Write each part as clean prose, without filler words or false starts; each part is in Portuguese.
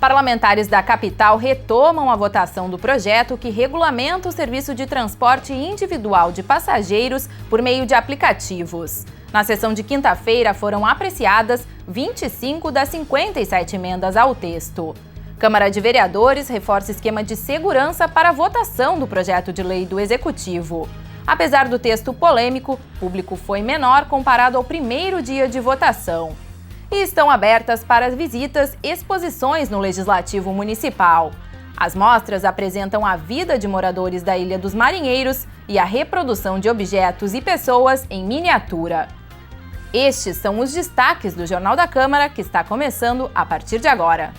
Parlamentares da capital retomam a votação do projeto que regulamenta o serviço de transporte individual de passageiros por meio de aplicativos. Na sessão de quinta-feira foram apreciadas 25 das 57 emendas ao texto. Câmara de Vereadores reforça esquema de segurança para a votação do projeto de lei do Executivo. Apesar do texto polêmico, o público foi menor comparado ao primeiro dia de votação. E estão abertas para visitas exposições no Legislativo Municipal. As mostras apresentam a vida de moradores da Ilha dos Marinheiros e a reprodução de objetos e pessoas em miniatura. Estes são os destaques do Jornal da Câmara, que está começando a partir de agora.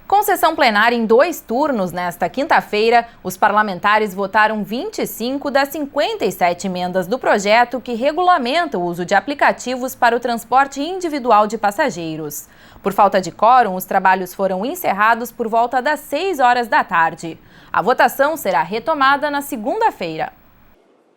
Com sessão plenária em 2 turnos nesta quinta-feira, os parlamentares votaram 25 das 57 emendas do projeto que regulamenta o uso de aplicativos para o transporte individual de passageiros. Por falta de quórum, os trabalhos foram encerrados por volta das 6 horas da tarde. A votação será retomada na segunda-feira.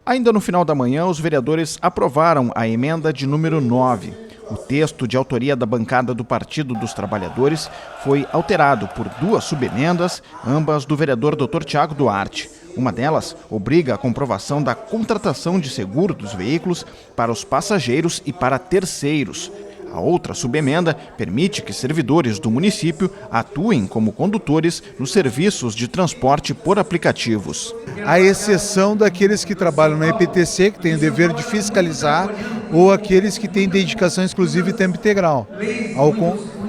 Ainda no final da manhã, os vereadores aprovaram a emenda de número 9. O texto, de autoria da bancada do Partido dos Trabalhadores, foi alterado por 2 subemendas, ambas do vereador Dr. Tiago Duarte. Uma delas obriga a comprovação da contratação de seguro dos veículos para os passageiros e para terceiros. A outra subemenda permite que servidores do município atuem como condutores nos serviços de transporte por aplicativos. À exceção daqueles que trabalham na EPTC, que têm o dever de fiscalizar, ou aqueles que têm dedicação exclusiva e tempo integral.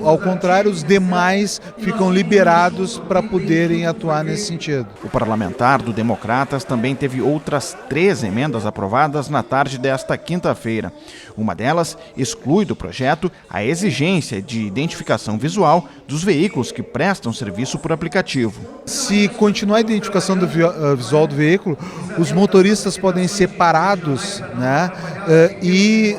Ao contrário, os demais ficam liberados para poderem atuar nesse sentido. O parlamentar do Democratas também teve outras 3 emendas aprovadas na tarde desta quinta-feira. Uma delas exclui do projeto a exigência de identificação visual dos veículos que prestam serviço por aplicativo. Se continuar a identificação do visual do veículo, os motoristas podem ser parados, né, e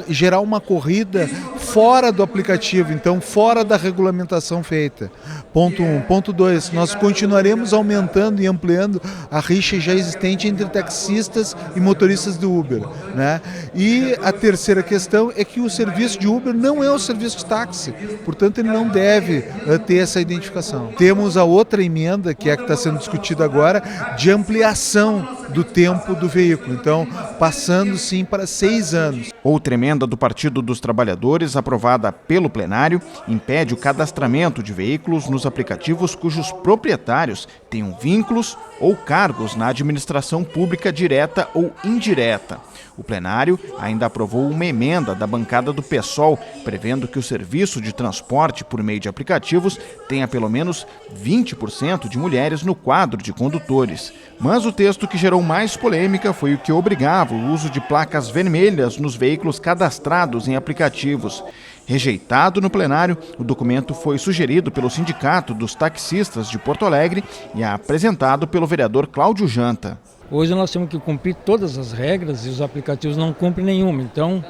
gerar uma corrida fora do aplicativo, então fora da regulamentação feita. Ponto 1. Ponto 2, nós continuaremos aumentando e ampliando a rixa já existente entre taxistas e motoristas do Uber, né? E a terceira questão é que o serviço de Uber não é um serviço de táxi, portanto ele não deve ter essa identificação. Temos a outra emenda, que é a que está sendo discutida agora, de ampliação do tempo do veículo, então passando sim para 6 anos. Outra emenda do Partido dos Trabalhadores, aprovada pelo plenário, impede o cadastramento de veículos nos aplicativos cujos proprietários tenham vínculos ou cargos na administração pública direta ou indireta. O plenário ainda aprovou uma emenda da bancada do PSOL, prevendo que o serviço de transporte por meio de aplicativos tenha pelo menos 20% de mulheres no quadro de condutores. Mas o texto que gerou mais polêmica foi o que obrigava o uso de placas vermelhas nos veículos cadastrados em aplicativos. Rejeitado no plenário, o documento foi sugerido pelo Sindicato dos Taxistas de Porto Alegre e apresentado pelo vereador Cláudio Janta. Hoje nós temos que cumprir todas as regras e os aplicativos não cumprem nenhuma. Então,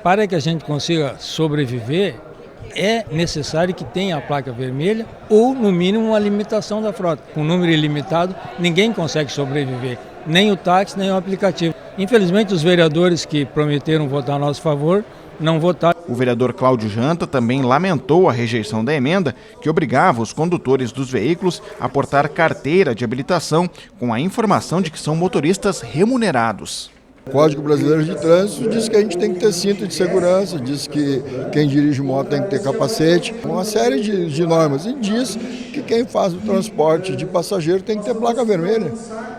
para que a gente consiga sobreviver, é necessário que tenha a placa vermelha ou, no mínimo, uma limitação da frota. Com número ilimitado, ninguém consegue sobreviver, nem o táxi, nem o aplicativo. Infelizmente, os vereadores que prometeram votar a nosso favor não votaram. O vereador Cláudio Janta também lamentou a rejeição da emenda que obrigava os condutores dos veículos a portar carteira de habilitação com a informação de que são motoristas remunerados. O Código Brasileiro de Trânsito diz que a gente tem que ter cinto de segurança, diz que quem dirige moto tem que ter capacete, uma série de normas. E diz que quem faz o transporte de passageiro tem que ter placa vermelha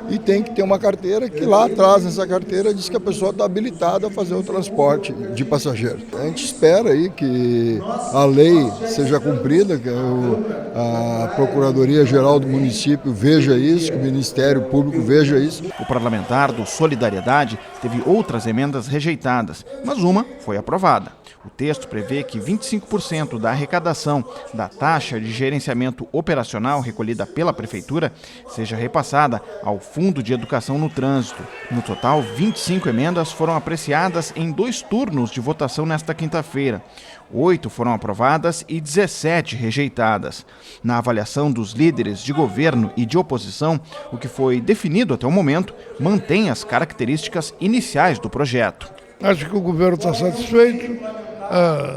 e tem que ter uma carteira que lá atrás, nessa carteira, diz que a pessoa está habilitada a fazer o transporte de passageiro. A gente espera aí que a lei seja cumprida, que a Procuradoria-Geral do município veja isso, que o Ministério Público veja isso. O parlamentar do Solidariedade teve outras emendas rejeitadas, mas uma foi aprovada. O texto prevê que 25% da arrecadação da taxa de gerenciamento operacional recolhida pela Prefeitura seja repassada ao Fundo de Educação no Trânsito. No total, 25 emendas foram apreciadas em 2 turnos de votação nesta quinta-feira. 8 foram aprovadas e 17 rejeitadas. Na avaliação dos líderes de governo e de oposição, o que foi definido até o momento mantém as características iniciais do projeto. Acho que o governo está satisfeito,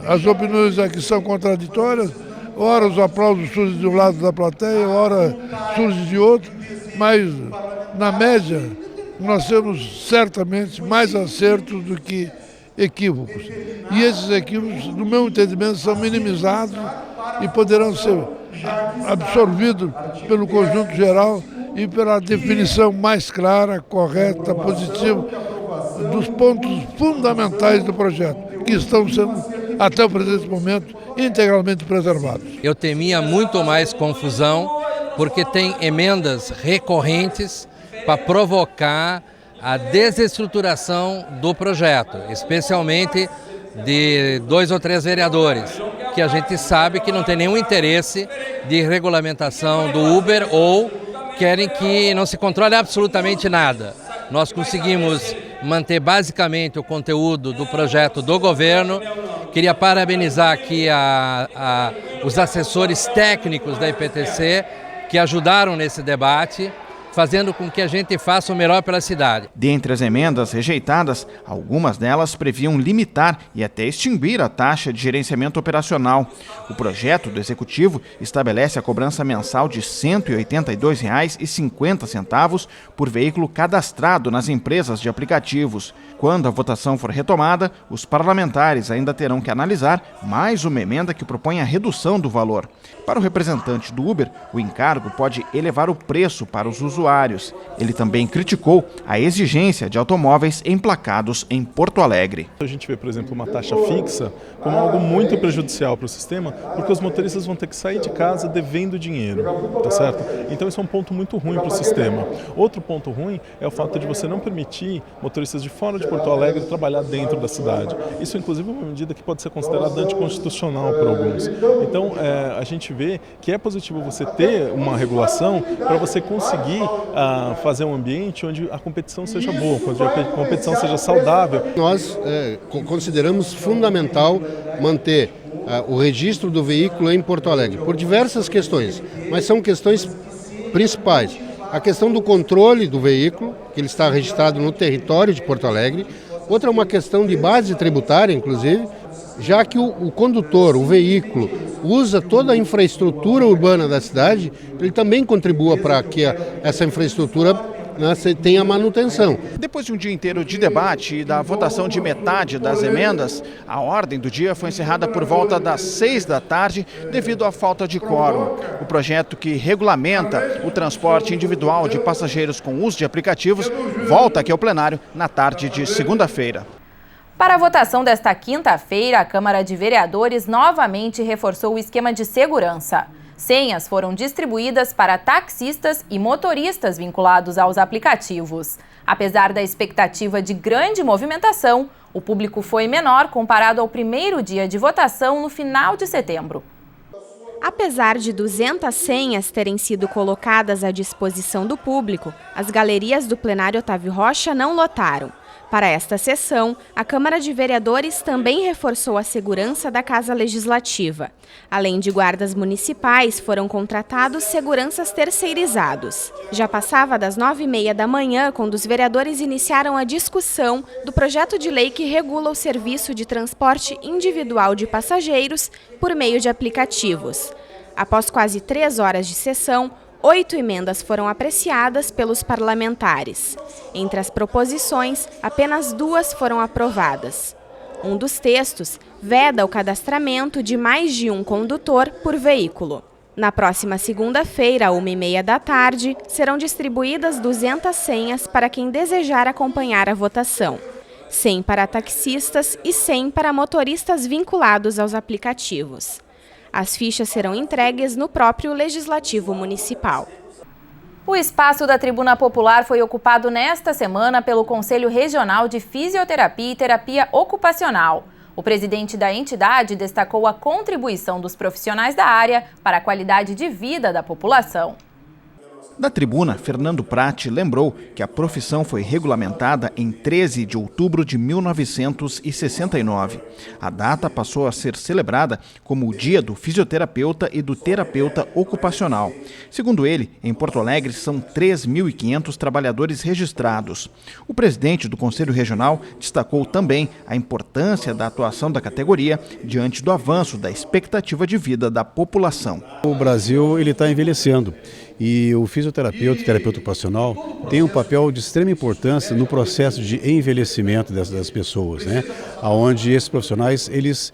as opiniões aqui são contraditórias, ora os aplausos surgem de um lado da plateia, ora surgem de outro, mas na média nós temos certamente mais acertos do que equívocos. E esses equívocos, no meu entendimento, são minimizados e poderão ser absorvidos pelo conjunto geral e pela definição mais clara, correta, positiva dos pontos fundamentais do projeto, que estão sendo, até o presente momento, integralmente preservados. Eu temia muito mais confusão, porque tem emendas recorrentes para provocar a desestruturação do projeto, especialmente de 2 ou 3 vereadores, que a gente sabe que não tem nenhum interesse de regulamentação do Uber ou querem que não se controle absolutamente nada. Nós conseguimos manter basicamente o conteúdo do projeto do governo. Queria parabenizar aqui os assessores técnicos da IPTC que ajudaram nesse debate, fazendo com que a gente faça o melhor pela cidade. Dentre as emendas rejeitadas, algumas delas previam limitar e até extinguir a taxa de gerenciamento operacional. O projeto do Executivo estabelece a cobrança mensal de R$ 182,50 por veículo cadastrado nas empresas de aplicativos. Quando a votação for retomada, os parlamentares ainda terão que analisar mais uma emenda que propõe a redução do valor. Para o representante do Uber, o encargo pode elevar o preço para os usuários. Ele também criticou a exigência de automóveis emplacados em Porto Alegre. A gente vê, por exemplo, uma taxa fixa como algo muito prejudicial para o sistema, porque os motoristas vão ter que sair de casa devendo dinheiro, tá certo? Então isso é um ponto muito ruim para o sistema. Outro ponto ruim é o fato de você não permitir motoristas de fora de Porto Alegre trabalhar dentro da cidade. Isso, inclusive, é uma medida que pode ser considerada anticonstitucional por alguns. Então, a gente vê que é positivo você ter uma regulação para você conseguir fazer um ambiente onde a competição seja boa, onde a competição seja saudável. Nós consideramos fundamental manter o registro do veículo em Porto Alegre, por diversas questões, mas são questões principais. A questão do controle do veículo, que ele está registrado no território de Porto Alegre. Outra é uma questão de base tributária, inclusive, já que o condutor, o veículo, usa toda a infraestrutura urbana da cidade, ele também contribua para que essa infraestrutura tenha manutenção. Depois de um dia inteiro de debate e da votação de metade das emendas, a ordem do dia foi encerrada por volta das 6 da tarde devido à falta de quórum. O projeto que regulamenta o transporte individual de passageiros com uso de aplicativos volta aqui ao plenário na tarde de segunda-feira. Para a votação desta quinta-feira, a Câmara de Vereadores novamente reforçou o esquema de segurança. Senhas foram distribuídas para taxistas e motoristas vinculados aos aplicativos. Apesar da expectativa de grande movimentação, o público foi menor comparado ao primeiro dia de votação no final de setembro. Apesar de 200 senhas terem sido colocadas à disposição do público, as galerias do plenário Otávio Rocha não lotaram. Para esta sessão, a Câmara de Vereadores também reforçou a segurança da Casa Legislativa. Além de guardas municipais, foram contratados seguranças terceirizados. Já passava das 9h30 da manhã, quando os vereadores iniciaram a discussão do projeto de lei que regula o serviço de transporte individual de passageiros por meio de aplicativos. Após quase 3 horas de sessão, 8 emendas foram apreciadas pelos parlamentares. Entre as proposições, apenas 2 foram aprovadas. Um dos textos veda o cadastramento de mais de um condutor por veículo. Na próxima segunda-feira, às 1h30 da tarde, serão distribuídas 200 senhas para quem desejar acompanhar a votação. 100 para taxistas e 100 para motoristas vinculados aos aplicativos. As fichas serão entregues no próprio Legislativo Municipal. O espaço da Tribuna Popular foi ocupado nesta semana pelo Conselho Regional de Fisioterapia e Terapia Ocupacional. O presidente da entidade destacou a contribuição dos profissionais da área para a qualidade de vida da população. Da tribuna, Fernando Prati lembrou que a profissão foi regulamentada em 13 de outubro de 1969. A data passou a ser celebrada como o Dia do Fisioterapeuta e do Terapeuta Ocupacional. Segundo ele, em Porto Alegre são 3.500 trabalhadores registrados. O presidente do Conselho Regional destacou também a importância da atuação da categoria diante do avanço da expectativa de vida da população. O Brasil está envelhecendo. E o fisioterapeuta e terapeuta ocupacional tem um papel de extrema importância no processo de envelhecimento das pessoas, né? Onde esses profissionais eles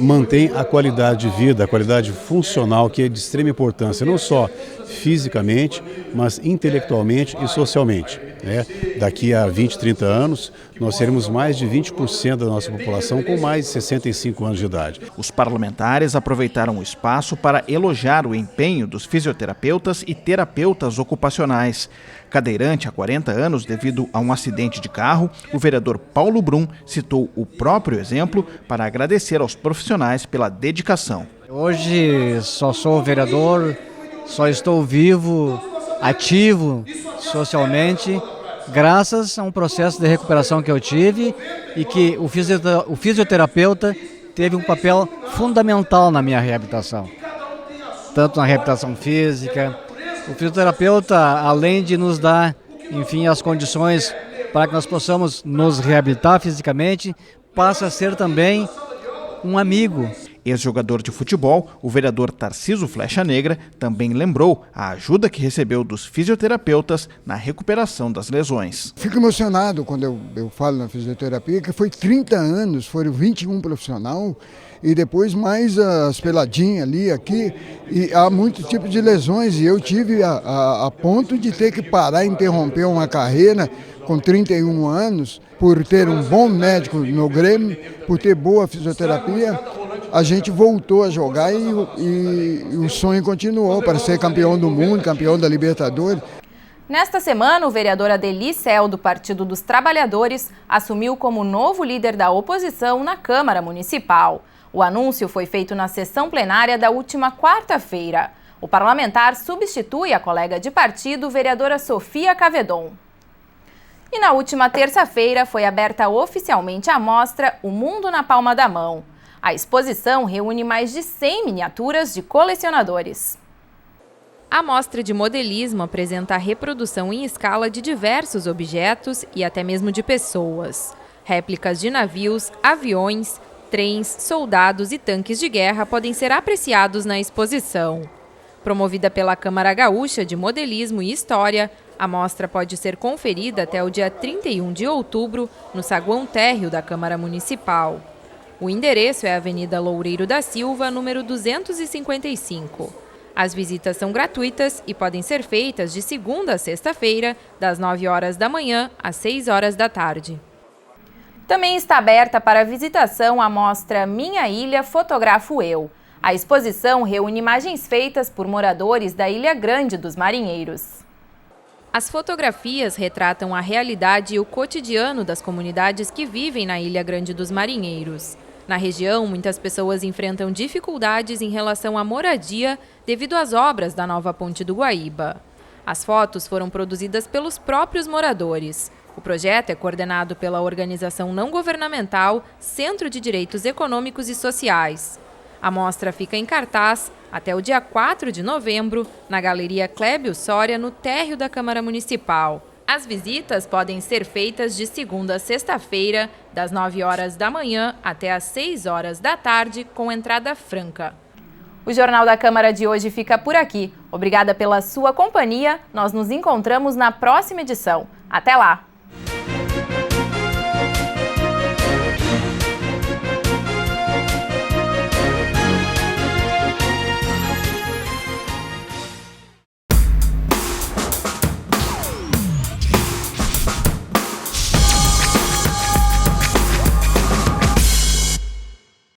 mantêm a qualidade de vida, a qualidade funcional, que é de extrema importância, não só fisicamente, mas intelectualmente e socialmente, né? Daqui a 20, 30 anos, nós teremos mais de 20% da nossa população com mais de 65 anos de idade. Os parlamentares aproveitaram o espaço para elogiar o empenho dos fisioterapeutas e terapeutas ocupacionais. Cadeirante há 40 anos devido a um acidente de carro, o vereador Paulo Brum citou o próprio exemplo para agradecer aos profissionais pela dedicação. Hoje só sou vereador, só estou vivo, ativo socialmente, graças a um processo de recuperação que eu tive e que o fisioterapeuta teve um papel fundamental na minha reabilitação, tanto na reabilitação física. O fisioterapeuta, além de nos dar, enfim, as condições para que nós possamos nos reabilitar fisicamente, passa a ser também um amigo. Ex-jogador de futebol, o vereador Tarciso Flecha Negra também lembrou a ajuda que recebeu dos fisioterapeutas na recuperação das lesões. Fico emocionado quando eu falo na fisioterapia, que foi 30 anos, foram 21 profissional e depois mais as peladinhas ali, aqui, e há muitos tipos de lesões e eu tive a ponto de ter que parar e interromper uma carreira com 31 anos, por ter um bom médico no Grêmio, por ter boa fisioterapia. A gente voltou a jogar e o sonho continuou para ser campeão do mundo, campeão da Libertadores. Nesta semana, o vereador Adeli Cel, do Partido dos Trabalhadores, assumiu como novo líder da oposição na Câmara Municipal. O anúncio foi feito na sessão plenária da última quarta-feira. O parlamentar substitui a colega de partido, vereadora Sofia Cavedon. E na última terça-feira foi aberta oficialmente a mostra O Mundo na Palma da Mão. A exposição reúne mais de 100 miniaturas de colecionadores. A mostra de modelismo apresenta a reprodução em escala de diversos objetos e até mesmo de pessoas. Réplicas de navios, aviões, trens, soldados e tanques de guerra podem ser apreciados na exposição. Promovida pela Câmara Gaúcha de Modelismo e História, a mostra pode ser conferida até o dia 31 de outubro no saguão térreo da Câmara Municipal. O endereço é a Avenida Loureiro da Silva, número 255. As visitas são gratuitas e podem ser feitas de segunda a sexta-feira, das 9 horas da manhã às 6 horas da tarde. Também está aberta para visitação a mostra Minha Ilha Fotografo Eu. A exposição reúne imagens feitas por moradores da Ilha Grande dos Marinheiros. As fotografias retratam a realidade e o cotidiano das comunidades que vivem na Ilha Grande dos Marinheiros. Na região, muitas pessoas enfrentam dificuldades em relação à moradia devido às obras da nova ponte do Guaíba. As fotos foram produzidas pelos próprios moradores. O projeto é coordenado pela organização não governamental Centro de Direitos Econômicos e Sociais. A mostra fica em cartaz até o dia 4 de novembro, na Galeria Clébio Soria, no térreo da Câmara Municipal. As visitas podem ser feitas de segunda a sexta-feira, das 9 horas da manhã até às 6 horas da tarde, com entrada franca. O Jornal da Câmara de hoje fica por aqui. Obrigada pela sua companhia. Nós nos encontramos na próxima edição. Até lá!